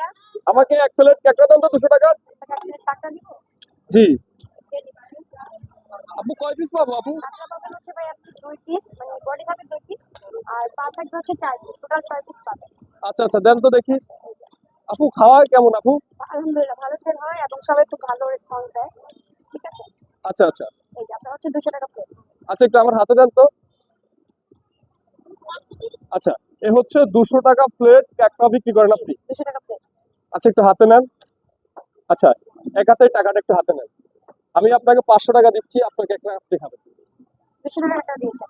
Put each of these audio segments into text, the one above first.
ভাইয়া আমাকে 1 প্লেট কাঁকড়া দেন তো 200 টাকার। টাকা দিব জি। দিয়ে দিচ্ছি। আপু কয় পিস পাবো আপু? কাঁকড়া পাবেন হচ্ছে ভাই আপনি 2 পিস, মানে বডি থাকবে 2 পিস আর পা থাকবে হচ্ছে 4 পিস, টোটাল 6 পিস পাবেন। আচ্ছা আচ্ছা, দেন তো দেখি। আচ্ছা, এই যে। আপু খাওয়া কেমন আপু? আলহামদুলিল্লাহ ভালো সেল হয় এবং সবাই খুব ভালো রেসপন্স দেয়। ঠিক আছে? আচ্ছা আচ্ছা এই যে আপনার হচ্ছে 200 টাকা প্লেট। আচ্ছা, একটু আমার হাতে দেন তো। আচ্ছা, এ হচ্ছে 200 টাকা প্লেট কাঁকড়া বিক্রি করেন আপনি। 200 টাকা প্লেট। আচ্ছা, একটু হাতে নেন। আচ্ছা, এক হাতে টাকাটা একটু হাতে নেন। আমি আপনাকে 500 টাকা দিচ্ছি, আপনার কাঁকড়া আপনি খাবেন। 200 টাকা টাকা দিয়েছেন।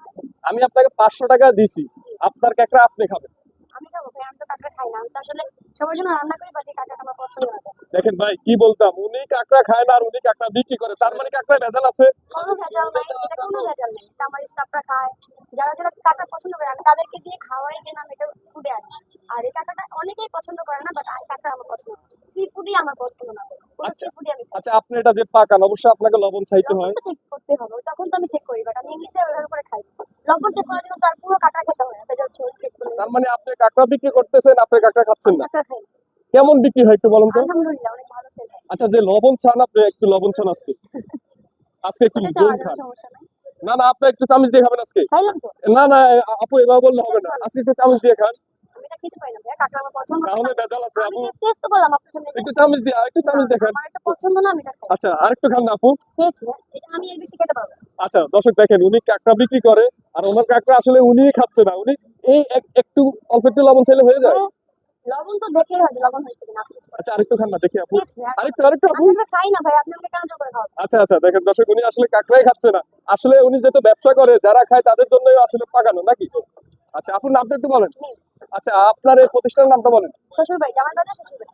আমি আপনাকে 500 টাকা দিছি, আপনার কাঁকড়া আপনি খাবেন। আমি খাবো ভাই, আমি তো কাঁকড়া খাই না। আমি তো আসলে সবার জন্য রান্না করি, বাট এই কাঁকড়াটা আমার পছন্দ না। দেখেন ভাই, কি বলতাম, উনি কাঁকড়া খায় না আর উনি কাঁকড়া বিক্রি করে, তার মানে কাঁকড়া ভেজাল আছে। কোনো ভেজাল নাই, এটা কোনো ভেজাল নেই। এটা আমার স্টাফরা খায়। যারা যারা কাঁকড়া পছন্দ করে আমি তাদেরকে দিয়ে খাওয়াই গেলাম, এটা ফুডে আনি। আর এই কাঁকড়াটা অনেকেই পছন্দ করে না, বাট এই কাঁকড়া আমার পছন্দ। সি ফুডই আমার পছন্দ না। কোনো আচ্ছা সি ফুডই আমি খাই না। আচ্ছা, আপনি এটা যে পাকান, অবশ্যই আপনাকে লবণ চাইতে হয়। লবণটা চেক করতে হবে, তখন তো আমি চেক করি, বাট আমি এমনিতে ওইভাবে করে খাই। লবণ চেক করার জন্য তার পুরো কাঁকড়া খেতে হয়, ভেজাল চেক করে। তার মানে আপনি কাঁকড়া বিক্রি করতেছেন, আপনি কাঁকড়া খাচ্ছেন না। কাঁকড়া খাই। কেমন বিক্রি হয় একটু বলুন তো। আলহামদুলিল্লাহ অনেক ভালো সেল হয়। আচ্ছা, যে লবণ চান আপনি, একটু লবণ চান আজকে। আজকে একটু ওটা জল চাওয়া খান। যাবে, সমস্যা নাই। না না, আপনি একটু চামচ দিয়ে খাবেন আজকে। খাইলাম তো। না না, আপু এভাবে বললে হবে না, আজকে একটু চামচ দিয়ে খান। আমি এটা খেতে পারি না ভাইয়া, কাঁকড়া আমার পছন্দ না। তাহলে ভেজাল আছে আমি আপু। টেস্ট তো করলাম আপনার সামনে। একটু চামচ দিয়ে, একটু চামচ দিয়ে খান। আমার এটা পছন্দ না, আমি এটা খাই। আচ্ছা, আরেকটু খান না আপু। খেয়েছি হ্যাঁ। এটা আমি এর বেশি খেতে পারবো না। আচ্ছা দর্শক দেখেন, উনি কাঁকড়া বিক্রি করে আর ওনার কাঁকড়া আসলে উনিই খাচ্ছে না। উনি এই একটু অল্প একটু লবণ চাইলে হয়ে যায়। হ্যাঁ, লবণ তো দেখেই হয় যে লবণ হয়েছে কিনা, আপনি কিছু করেন। আচ্ছা, আরেকটু খান না দেখি আপু। খেয়েছি হ্যাঁ। আরেকটু আরেকটু আপু। আমি খাই না ভাই, আপনি আমাকে কেন জোর করে খাওয়াবেন? আচ্ছা আচ্ছা, দেখেন দর্শক, উনি আসলে কাঁকড়াই খাচ্ছে না। আসলে উনি যেহেতু ব্যবসা করে, যারা খায় তাদের জন্যই আসলে পাকানো নাকি। আচ্ছা, আপুর নামটা একটু বলেন। হুম। আচ্ছা, আপনার এই প্রতিষ্ঠানের নামটা বলেন। শ্বশুর বাড়ি, জামাই বাজার শ্বশুর বাড়ি।